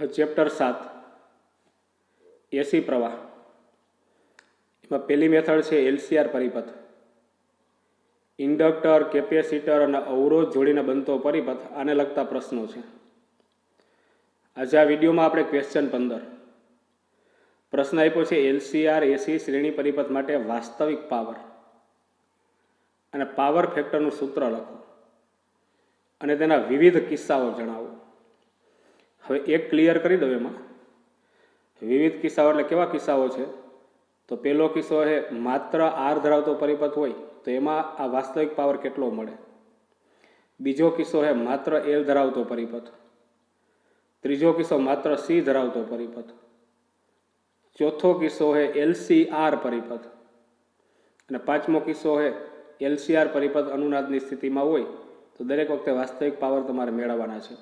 Chapter 7 એસી પ્રવાહ એમાં પહેલી મેથડ છે એલસીઆર પરિપથ. ઇન્ડક્ટર, કેપેસિટર અને અવરોધ જોડીને બનતો પરિપથ, આને લગતા પ્રશ્નો છે. આજે આ વિડીયોમાં આપણે ક્વેશ્ચન 15 પ્રશ્ન આપ્યો છે એલસીઆર એસી શ્રેણી પરિપથ માટે વાસ્તવિક પાવર અને પાવર ફેક્ટરનું સૂત્ર લખો અને તેના વિવિધ કિસ્સાઓ જણાવો. હવે એક ક્લિયર કરી દઉં. એમાં વિવિધ કિસ્સાઓ એટલે કેવા કિસ્સાઓ છે? તો પહેલો કિસ્સો છે માત્ર આર ધરાવતો પરિપથ હોય તો એમાં આ વાસ્તવિક પાવર કેટલો મળે. બીજો કિસ્સો છે માત્ર એલ ધરાવતો પરિપથ. ત્રીજો કિસ્સો માત્ર સી ધરાવતો પરિપથ. ચોથો કિસ્સો છે એલસીઆર પરિપથ અને પાંચમો કિસ્સો છે એલસીઆર પરિપથ અનુનાદની સ્થિતિમાં હોય તો દરેક વખતે વાસ્તવિક પાવર તમારે મેળવવાના છે.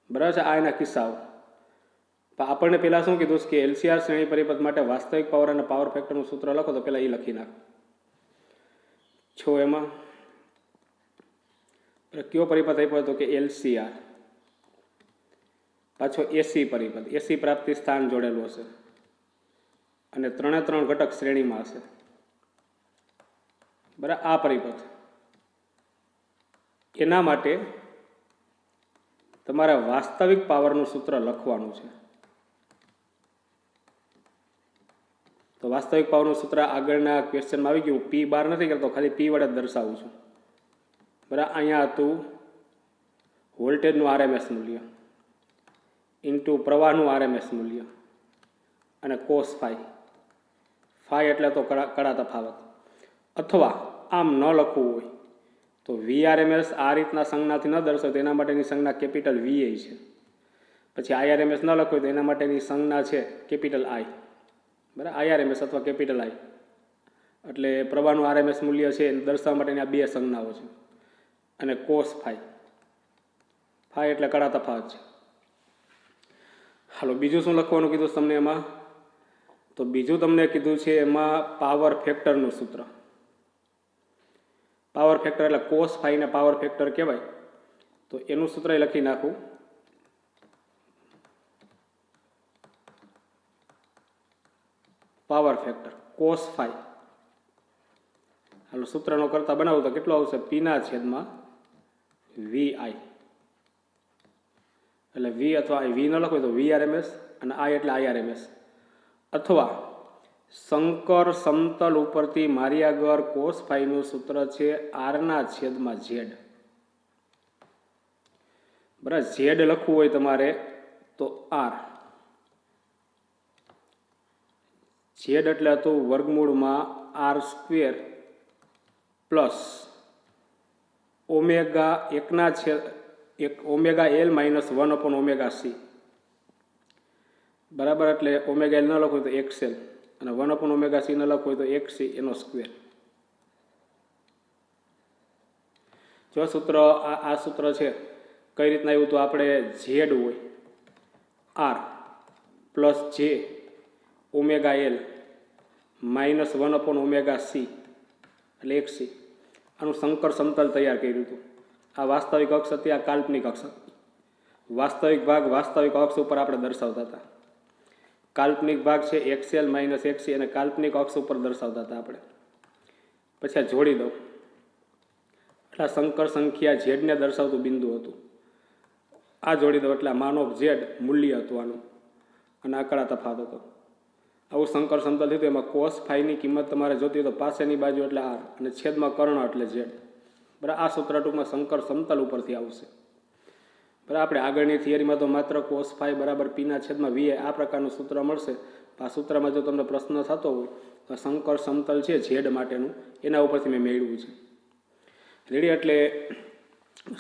બરાબર છે? આ એના કિસ્સાઓ. આપણને પહેલાં શું કીધું કે એલસીઆર શ્રેણી પરિપથ માટે વાસ્તવિક પાવર અને પાવર ફેક્ટરનું સૂત્ર લખો તો પહેલાં એ લખી નાખો. છો એમાં કયો પરિપથ આપ્યો હતો કે એલસીઆર, પાછો એસી પરિપથ, એસી પ્રાપ્તિ સ્થાન જોડેલું હશે અને ત્રણે ત્રણ ઘટક શ્રેણીમાં હશે. બરાબર? આ પરિપથ એના માટે તમારે વાસ્તવિક પાવરનું સૂત્ર લખવાનું છે. તો વાસ્તવિક પાવરનું સૂત્ર આગળના ક્વેશ્ચનમાં આવી ગયું. પી બાર નથી કરતો, ખાલી પી વડે જ દર્શાવું છું. બરાબર? અહીંયા હતું વોલ્ટેજનું આરએમએસ મૂલ્ય ઇન્ટુ પ્રવાહનું આરએમએસ મૂલ્ય અને કોસ ફાઈ. ફાઈ એટલે તો કડા તફાવત. અથવા આમ ન લખવું હોય તો વીઆરએમએસ આ રીતના સંજ્ઞાથી ન દર્શાવે તો એના માટેની સંજ્ઞા કેપિટલ વીએ છે. પછી આઈઆરએમએસ ન લખવું હોય તો એના માટેની સંજ્ઞા છે કેપિટલ આઈ. બરાબર? આઈઆરએમએસ અથવા કેપિટલ આઈ એટલે પ્રવાહનું આરએમએસ મૂલ્ય છે એને દર્શાવવા માટેની આ બે સંજ્ઞાઓ છે. અને કોસ ફાઈ. ફાઈ એટલે કડા તફાવત છે. હાલો, બીજું શું લખવાનું કીધું તમને એમાં? તો બીજું તમને કીધું છે એમાં પાવર ફેક્ટરનું સૂત્ર. પાવર ફેક્ટર એટલે કોસ ફાઈને પાવર ફેક્ટર કહેવાય. તો એનું સૂત્ર લખી નાખું. Power factor cos phi. હાલો, સૂત્રનો કરતા બનાવું તો કેટલો આવશે? પીના છેદમાં વી આઈ. એટલે વી અથવા વી ન લખો તો વીઆરએમએસ અને આઈ એટલે આઈઆરએમએસ. અથવા શંકર સમતલ ઉપરથી મારી આગળ કોસ ફાઈનું સૂત્ર છે આરના છેદમાં ઝેડ. બરાબર? ઝેડ લખવું હોય તમારે તો આર. ઝેડ એટલે હતું વર્ગમૂળમાં આર સ્ક્વેર પ્લસ ઓમેગા એકના છેદ omega L minus 1 omega C. બરાબર? એટલે ઓમેગા એલ ન લખવું હોય તો એક્સએલ અને 1 ઓમેગા સી ન લખવું હોય તો એક સી એનો સ્ક્વેર. જો સૂત્ર આ સૂત્ર છે કઈ રીતના આવ્યું? તો આપણે ઝેડ હોય આર પ્લસ જે omega L minus 1 omega C એટલે એક સી. આનું શંકર સમતલ તૈયાર કર્યું હતું. આ વાસ્તવિક અક્ષ હતી, આ કાલ્પનિક અક્ષ. વાસ્તવિક ભાગ વાસ્તવિક અક્ષ ઉપર આપણે દર્શાવતા હતા. કાલ્પનિક ભાગ છે એક્સએલ માઇનસ એક્સી અને કાલ્પનિક અક્ષ ઉપર દર્શાવતા હતા આપણે. પછી આ જોડી દઉં એટલે શંકર સંખ્યા ઝેડને દર્શાવતું બિંદુ હતું. આ જોડી દઉં એટલે માન ઓફ ઝેડ મૂલ્ય હતું આનું અને આ કડા તફાવત હતો. આવું શંકર સમતલ થયું. એમાં કોસ ફાઈની કિંમત તમારે જોતી હોય તો પાસેની બાજુ એટલે આર અને છેદમાં કર્ણ એટલે ઝેડ. બરાબર? આ સૂત્ર ટૂંકમાં શંકર સમતલ ઉપરથી આવશે. બરાબર? આપણે આગળની થિયરીમાં તો માત્ર કોસ ફાઈ બરાબર પીના છેદમાં વીએ આ પ્રકારનું સૂત્ર મળશે. આ સૂત્રમાં જો તમને પ્રશ્ન થતો હોય તો શંકર સમતલ છે ઝેડ માટેનું એના ઉપરથી મેં મેળવ્યું છે. રેડી? એટલે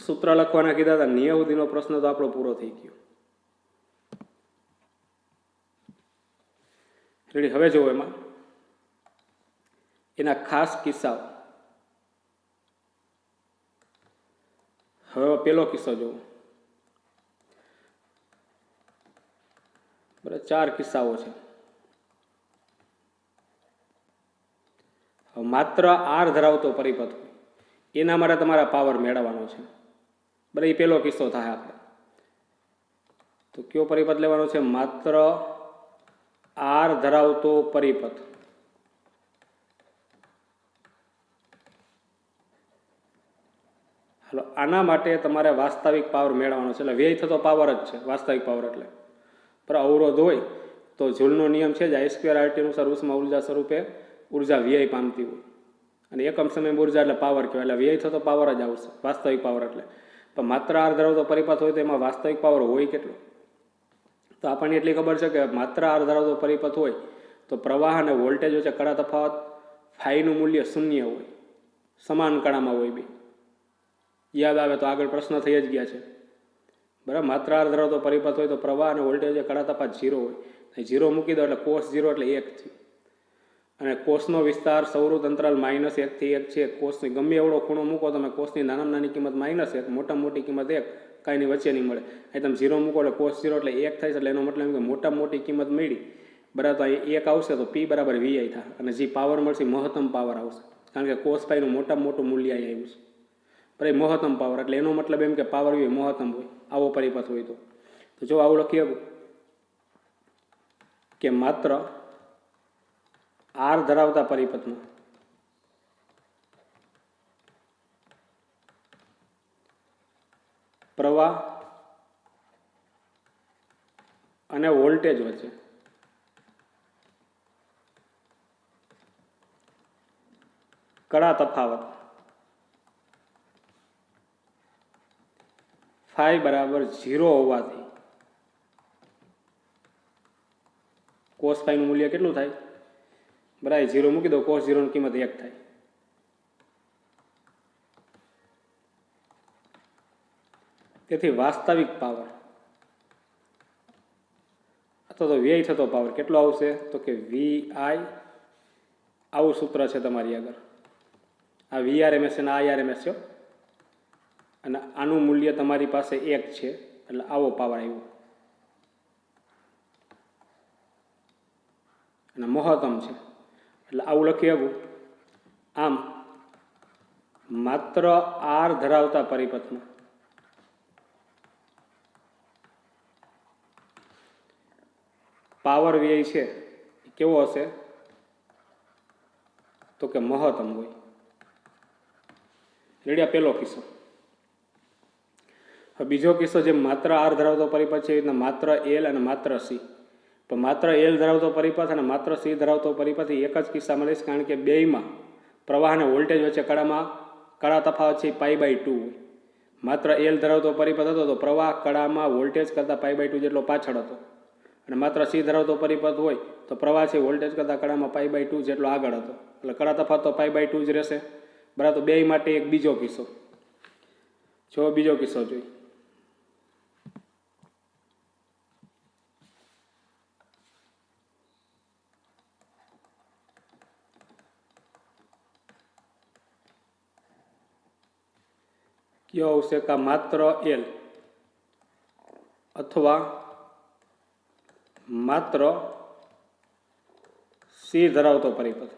સૂત્ર લખવાના કીધા હતા. નિયમ સુધીનો પ્રશ્ન તો આપણો પૂરો થઈ ગયો. રેડી? હવે જુઓ એમાં એના ખાસ કિસ્સાઓ. હવે પેલો કિસ્સો જુઓ. બરાબર? 4 કિસ્સાઓ છે. માત્ર આર ધરાવતો પરિપથ હોય એના માટે તમારા પાવર મેળવવાનો છે. બરાબર? એ પહેલો કિસ્સો થાય આપણે. તો કયો પરિપથ લેવાનો છે? માત્ર આર ધરાવતો પરિપથ. હાલો, આના માટે તમારે વાસ્તવિક પાવર મેળવવાનો છે, એટલે વ્યય થતો પાવર જ છે વાસ્તવિક પાવર. એટલે પર અવરોધ હોય તો જૂલનો નિયમ છે જ I² RT અનુસાર ઉષ્મા ઉર્જા સ્વરૂપે ઉર્જા વ્યય પામતી હોય, અને એકમ સમય ઉર્જા એટલે પાવર કહેવાય, એટલે વ્યય થતો પાવર જ આવશે વાસ્તવિક પાવર. એટલે પણ માત્ર આર ધરાવતો પરિપથ હોય તો એમાં વાસ્તવિક પાવર હોય કેટલો? તો આપણને એટલી ખબર છે કે માત્ર આર ધરાવતો પરિપથ હોય તો પ્રવાહ અને વોલ્ટેજ વચ્ચે કડા તફાવત ફાઈનું મૂલ્ય શૂન્ય હોય, સમાન કળામાં હોય. બી યાદ આવે તો આગળ પ્રશ્ન થઈ જ ગયા છે, બરાબર. માત્ર આર ધરાવતો પરિપથ હોય તો પ્રવાહ અને વોલ્ટેજ વચ્ચે કડા તફાવત 0 હોય. 0 મૂકી દો એટલે cos 0 એટલે 1 થયું, અને કોષનો વિસ્તાર સૌરૃત અંતરાલ -1 થી 1 છે. કોષની ગમે એવડો ખૂણો મૂકો તમે, કોષની નાનામાં નાની કિંમત -1, મોટામાં મોટી કિંમત 1, કાંઈની વચ્ચે નહીં મળે. અહીં તમે 0 મૂકો એટલે cos 0 એટલે 1 થાય છે, એટલે એનો મતલબ કે મોટામાં મોટી કિંમત મળી, બરાબર. તો અહીં 1 આવશે તો P બરાબર VI થાય, અને જે પાવર મળશે મહત્તમ પાવર આવશે, કારણ કે cos પાઈનું મોટામાં મોટું મૂલ્ય અહીં આવ્યું છે, પણ એ મહત્તમ પાવર, એટલે એનો મતલબ એમ કે પાવર VI મહત્તમ હોય આવો પરિપથ હોય તો જો આવું લખીએ કે માત્ર આર ધરાવતા પરિપથમાં પ્રવાહ અને વોલ્ટેજ વચ્ચે કડા તફાવત ફાઈ બરાબર 0 હોવાથી કોસ ફાઈનું મૂલ્ય કેટલું થાય? બરાબર, 0 મૂકી દો, cos 0 ની કિંમત 1 થાય. તેથી વાસ્તવિક પાવર અથવા તો વ્યય થતો પાવર કેટલો આવશે? તો કે VI, આવું સૂત્ર છે તમારી આગળ, આ VRMS અને IRMS છે, અને આનું મૂલ્ય તમારી પાસે 1 છે, એટલે આવો પાવર આવ્યો, અને મહત્તમ છે, એટલે આવું લખી શકું. આમ માત્ર આર ધરાવતા પરિપથમાં પાવર વ્યય છે કેવો હશે? તો કે મહત્તમ હોય. રેડિયા પહેલો કિસ્સો. હવે બીજો કિસ્સો, જે માત્ર આર ધરાવતો પરિપથ છે એ રીતના માત્ર એલ અને માત્ર સી. પણ માત્ર એલ ધરાવતો પરિપથ અને માત્ર સી ધરાવતો પરિપથ એક જ કિસ્સામાં લઈશ, કારણ કે બેયમાં પ્રવાહ અને વોલ્ટેજ વચ્ચે કડા તફાવત છે π/2 હોય. માત્ર એલ ધરાવતો પરિપથ હતો તો પ્રવાહ કડામાં વોલ્ટેજ કરતાં π/2 જેટલો પાછળ હતો, અને માત્ર સી ધરાવતો પરિપથ હોય તો પ્રવાહ છે વોલ્ટેજ કરતાં કડામાં π/2 જેટલો આગળ હતો, એટલે કડા તફાવત તો π/2 જ રહેશે, બરાબર. તો બેય માટે એક બીજો કિસ્સો. જો બીજો કિસ્સો જોઈએ, કયો આવશે? કે માત્ર એલ અથવા માત્ર સી ધરાવતો પરિપથ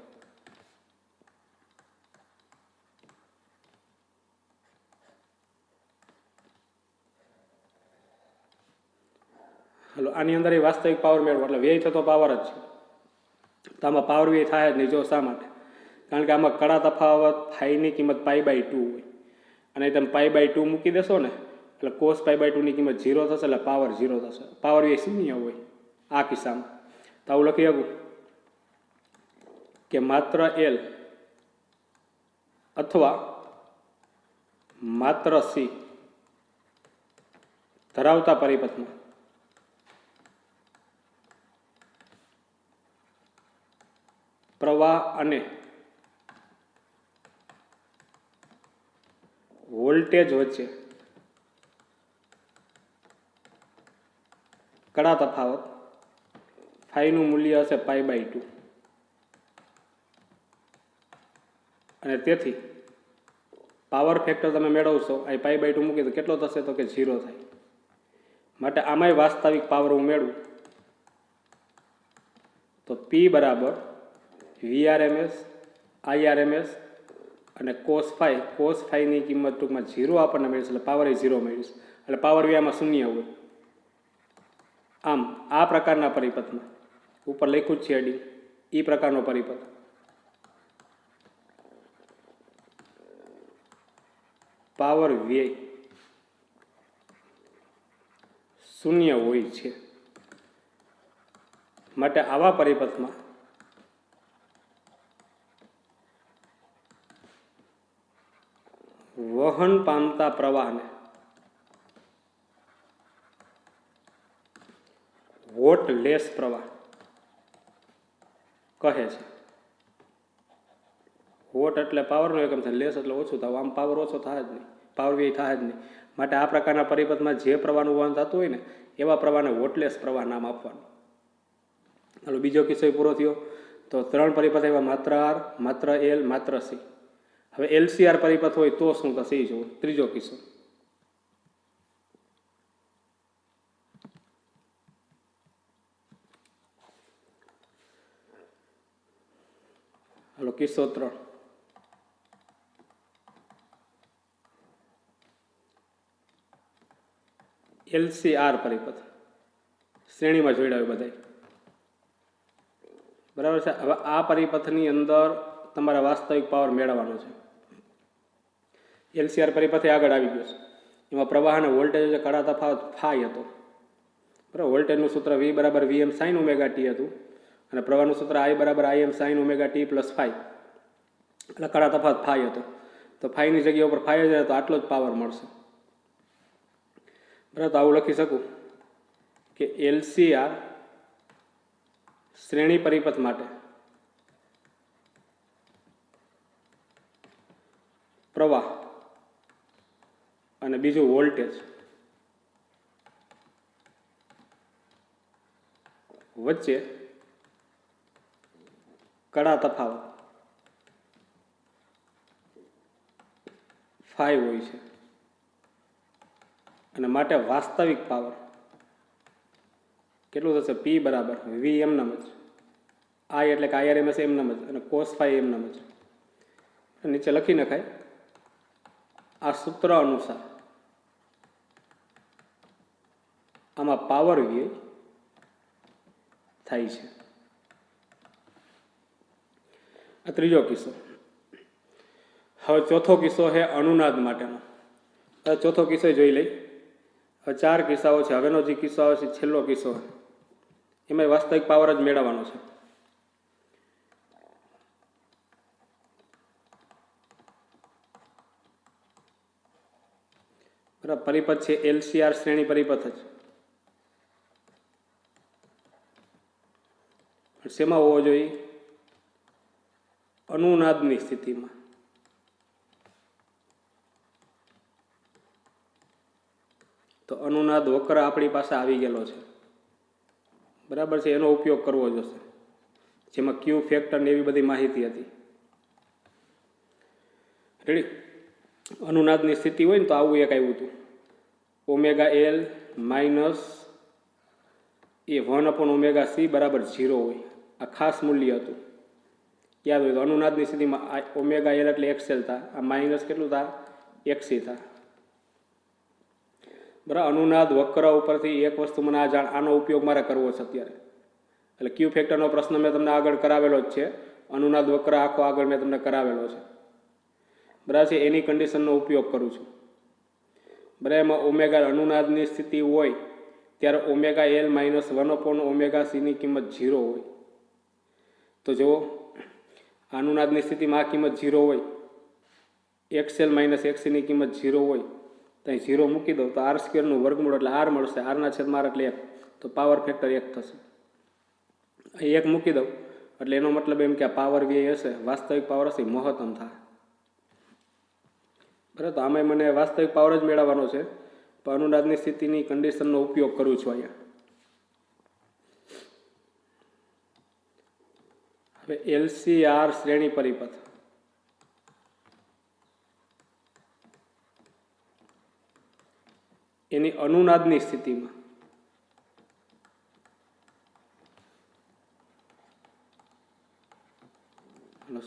હાલો, આની અંદર એ વાસ્તવિક પાવર મેળવો એટલે વ્યય થતો પાવર જ છે. તો આમાં પાવર વ્યય થાય જ નહીં. જો શા માટે? કારણ કે આમાં કડા તફાવત ફાઈની કિંમત π/2 હોય, અને તમે π/2 મૂકી દેશો ને એટલે cos π/2 ની કિંમત 0 થશે, એટલે પાવર 0 થશે, પાવર વ્યય શૂન્ય હોય આ કિસ્સામાં. તો આવું લખી શકું કે માત્ર એલ અથવા માત્ર સી ધરાવતા પરિપથમાં પ્રવાહ અને વોલ્ટેજ વચ્ચે કડા તફાવત ફાઈનું મૂલ્ય હશે π/2, અને તેથી પાવર ફેક્ટર તમે મેળવશો, અહીં π/2 મૂકી તો કેટલો થશે? તો કે 0 થાય. માટે આમાંય વાસ્તવિક પાવર હું મેળવું તો P બરાબર VRMS, IRMS અને cos ફાઈની કિંમત ટૂંકમાં 0 આપણને મળીશ, એટલે પાવર એ 0 મળીશ, એટલે પાવર વ્યયમાં શૂન્ય હોય. આમ આ પ્રકારના પરિપથમાં ઉપર લખ્યું જ છે ડી એ પ્રકારનો પરિપથ પાવર વ્યય શૂન્ય હોય છે. માટે આવા પરિપથમાં વહન પામતા પ્રવાહને વોટલેસ પ્રવાહ કહે છે. વોટ એટલે પાવરનો એકમ છે, લેસ એટલે ઓછું થવું. આમ પાવર ઓછો થાય જ નહીં, પાવર વ્યય થાય જ નહીં. માટે આ પ્રકારના પરિપથમાં જે પ્રવાહનું વહન થતું હોય ને એવા પ્રવાહને વોટલેસ પ્રવાહ નામ આપવાનું. હાલો બીજો કિસ્સો પૂરો થયો. તો 3 પરિપથ એવા માત્ર આર, માત્ર એલ, માત્ર સી. હવે એલસીઆર પરિપથ હોય તો શું થશે એ જોવો. ત્રીજો કિસ્સો. હાલો કિસ્સો 3. એલસીઆર પરિપથ શ્રેણીમાં જોડાયું બધા, બરાબર છે. હવે આ પરિપથની અંદર તમારે વાસ્તવિક પાવર મેળવવાનો છે. એલસીઆર પરિપથે આગળ આવી ગયો છે. એમાં પ્રવાહ અને વોલ્ટેજ જે કડા તફાવત ફાઈ હતો, બરાબર. વોલ્ટેજનું સૂત્ર V બરાબર VM sin ઓમેગા ટી હતું અને પ્રવાહનું સૂત્ર I બરાબર IM sin omega t plus phi, એટલે કડા તફાવત ફાઈ હતો. તો ફાઈની જગ્યા ઉપર ફાઈ જાય તો આટલો જ પાવર મળશે, બરાબર. તો આવું લખી શકું કે એલસીઆર શ્રેણી પરિપથ માટે પ્રવાહ અને બીજું વોલ્ટેજ વચ્ચે કડા તફાવત ફાઈ હોય છે અને માટે વાસ્તવિક પાવર કેટલું થશે? P બરાબર V એમ નામ જ, I એટલે કે IRMS એમ નામ જ અને cos ફાઈ એમ નામ જ. નીચે લખી નખાય આ સૂત્ર અનુસાર આમાં પાવર વ્યય થાય છે. આ ત્રીજો કિસ્સો. હવે ચોથો કિસ્સો છે અનુનાદ માટેનો. હવે ચોથો કિસ્સો જોઈ લઈ. હવે 4 કિસ્સાઓ છે. હવેનો જે કિસ્સો આવે છે છેલ્લો કિસ્સો, એમાં વાસ્તવિક પાવર જ મેળવવાનો છે. બરાબર. પરિપથ છે એલસીઆર શ્રેણી પરિપથ જ. શેમાં હોવો જોઈએ? અનુનાદની સ્થિતિમાં. તો અનુનાદ વક્ર આપણી પાસે આવી ગયેલો છે, બરાબર છે. એનો ઉપયોગ કરવો જોશે, જેમાં ક્યુ ફેક્ટર ને એવી બધી માહિતી હતી. રેડી. અનુનાદની સ્થિતિ હોય ને તો આવું એક આવ્યું હતું, ઓમેગા એલ માઇનસ એ 1 ઓમેગા સી બરાબર 0 હોય. આ ખાસ મૂલ્ય હતું, યાદ હોય તો. અનુનાદની સ્થિતિમાં ઓમેગા એલ એટલે એક્સએલ થાય, આ માઇનસ કેટલું થાય? એક્સી થાય, બરાબર. અનુનાદ વક્ર ઉપરથી એક વસ્તુ મને આનો ઉપયોગ મારે કરવો છે અત્યારે. એટલે ક્યુ ફેક્ટરનો પ્રશ્ન મેં તમને આગળ કરાવેલો જ છે. અનુનાદ વક્ર આખો આગળ મેં તમને કરાવેલો છે, બરાબર છે. એની કન્ડિશનનો ઉપયોગ કરું છું, બરાબર. એમાં ઓમેગા અનુનાદની સ્થિતિ હોય ત્યારે ઓમેગા એલ માઇનસ 1 ઓમેગા સીની કિંમત 0 હોય. તો જુઓ, અનુનાદની સ્થિતિમાં આ કિંમત 0 હોય, એક્સએલ માઇનસ એક્સીની કિંમત 0 હોય, તો અહીં 0 મૂકી દઉં તો આર સ્ક્વેરનું વર્ગમૂળ એટલે આર મળશે. આરના છેદમાં આર એટલે 1, તો પાવર ફેક્ટર 1 થશે. અહીં 1 મૂકી દઉં એટલે એનો મતલબ એમ કે આ પાવર વ્યય હશે, વાસ્તવિક પાવર હશે, મહત્તમ થાય, બરાબર. તો આમાં મને વાસ્તવિક પાવર જ મેળવવાનો છે, પણ અનુનાદની સ્થિતિની કન્ડિશનનો ઉપયોગ કરું છું અહીંયા. હવે એલસીઆર શ્રેણી પરિપથ એની અનુનાદની સ્થિતિમાં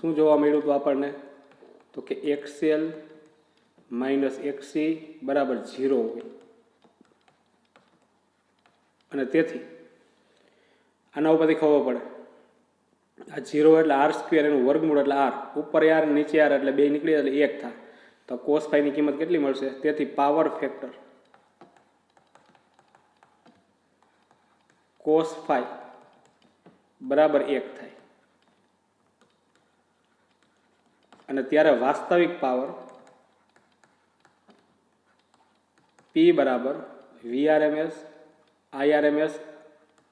શું જોવા મળ્યું હતું આપણને? તો કે એક્સએલ માઇનસ એક્સી બરાબર 0 હોય. અને તેથી આના ઉપરથી ખબર પડે આ 0 એટલે આર સ્ક્વેર, એનું વર્ગમૂળ એટલે આર, ઉપર આર નીચે આર એટલે બે નીકળી એટલે 1 થાય. તો કોસ ફાઈની કિંમત કેટલી મળશે? તેથી પાવર ફેક્ટર કોસ ફાઈ બરાબર 1 થાય. અને ત્યારે વાસ્તવિક પાવર પી બરાબર VRMS, IRMS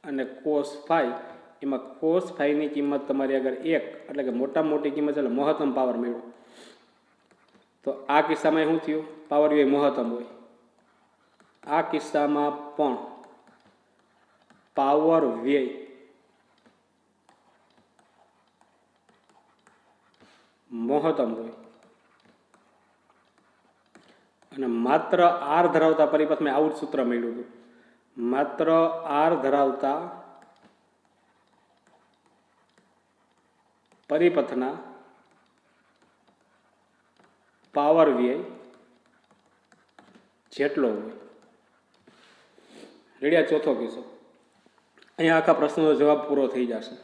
અને કોસ ફાઈ. એમાં કોસ ફાઈની કિંમત તમારી આગળ 1 એટલે કે મોટામાં મોટી કિંમત એટલે મહત્તમ પાવર મેળવો. તો આ કિસ્સામાં શું થયું? પાવર વ્યય મહત્તમ હોય. આ કિસ્સામાં પણ પાવર વ્યય મહત્તમ હોય. અને માત્ર આર ધરાવતા પરિપથ મેં આવું જ સૂત્ર મળ્યું હતું. માત્ર આર ધરાવતા પરિપથના પાવર વ્યય જેટલો હોય. રેડિયા ચોથો કિસ્સો. અહીંયા આખા પ્રશ્નનો જવાબ પૂરો થઈ જશે.